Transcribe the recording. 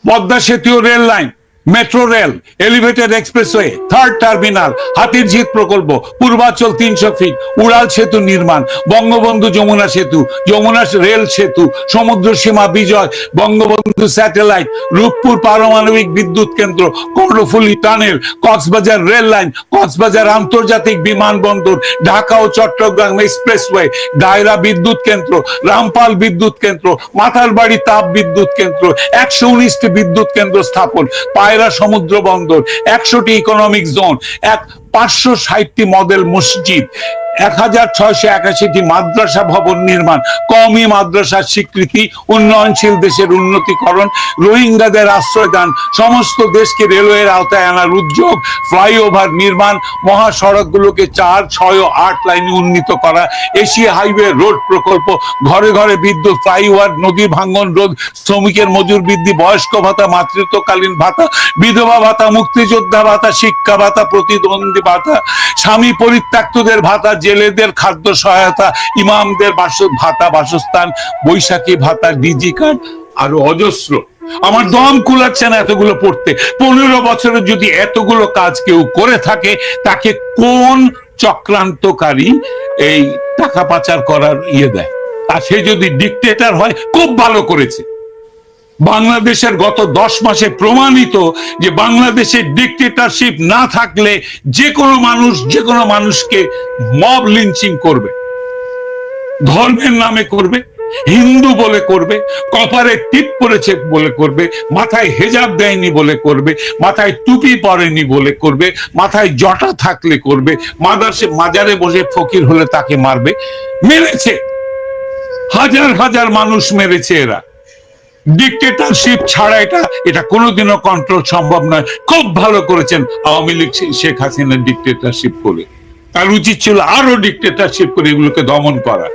পদ্মা সেতু rail line, metro rail, elevated expressway, third terminal, Hatirjheel প্রকল্প, Purbachal 300 fit, উড়াল সেতু নির্মাণ, বঙ্গবন্ধু যমুনা সেতু, যমুনা রেল সেতু, সমুদ্র সীমা বিজয়, বঙ্গবন্ধু স্যাটেলাইট, রূপপুর পারমাণবিক বিদ্যুৎ কেন্দ্র, Karnaphuli tunnel, Cox's Bazar rail line, Cox's Bazar আন্তর্জাতিক বিমানবন্দর, ঢাকা ও চট্টগ্রাম এক্সপ্রেসওয়ে, দায়রা বিদ্যুৎ কেন্দ্র, রামপাল বিদ্যুৎ কেন্দ্র, মাথারবাড়ি তাপ বিদ্যুৎ কেন্দ্র, 119টি বিদ্যুৎ কেন্দ্র স্থাপন, পায়রা সমুদ্র বন্দর, 100টি ইকোনমিক জোন, 560টি মডেল মসজিদ, 1681টি মাদ্রাসা ভবন নির্মাণ, কওমি মাদ্রাসার স্বীকৃতি, উন্নয়নশীল দেশের উন্নতিকরণ, রোহিঙ্গাদের আশ্রয়দান, সমস্ত দেশকে রেলওয়ের আওতায় আনার উদ্যোগ, ফ্লাইওভার নির্মাণ, মহাসড়কগুলোকে 4, 6 ও 8 লাইনে উন্নীত করা, এশিয়া হাইওয়ে রোড প্রকল্প, ঘরে ঘরে বিদ্যুৎ, ফ্লাইওভার, নদী ভাঙ্গন রোধ, শ্রমিকের মজুর বৃদ্ধি, বয়স্ক ভাতা, মাতৃত্বকালীন ভাতা, বিধবা ভাতা, মুক্তিযোদ্ধা ভাতা, শিক্ষা ভাতা, প্রতিদ্বন্দ্বী ভাতা, স্বামী পরিত্যক্তদের ভাতা, জেলেদের খাদ্য সহায়তা, ইমামদের ভাতা, বাসস্থান, বৈশাখী ভাতা, ডিজি কার্ড, আরো অজস্র। আমার দম কুলাচ্ছে না এতগুলো পড়তে। 15 বছরে যদি এতগুলো কাজ কেউ করে থাকে, তাকে কোন চক্রান্তকারী এই টাকা পাচার করার দেয়? আর সে যদি ডিক্টেটর হয়, খুব ভালো করেছে। বাংলাদেশের গত 10 মাসে প্রমাণিত যে বাংলাদেশের ডিক্টেটরশিপ না থাকলে যে কোনো মানুষকে মব লিঞ্চিং করবে, ধর্মের নামে করবে, হিন্দু বলে করবে, কপারে টিপ পরেছে বলে করবে, মাথায় হেজাব দেয়নি বলে করবে, মাথায় টুপি পরেনি বলে করবে, মাথায় জটা থাকলে করবে, মাজারে বসে ফকির হলে তাকে মারবে। মেরেছে, হাজার হাজার মানুষ মেরেছে এরা। ডিক্টেটরশিপ ছাড়া এটা কোনোদিনও কন্ট্রোল সম্ভব নয়। খুব ভালো করেছেন আওয়ামী লীগ শেখ হাসিনা ডিক্টেটরশিপ করে। তার উচিত ছিল আরো ডিক্টেটরশিপ করে এগুলোকে দমন করা।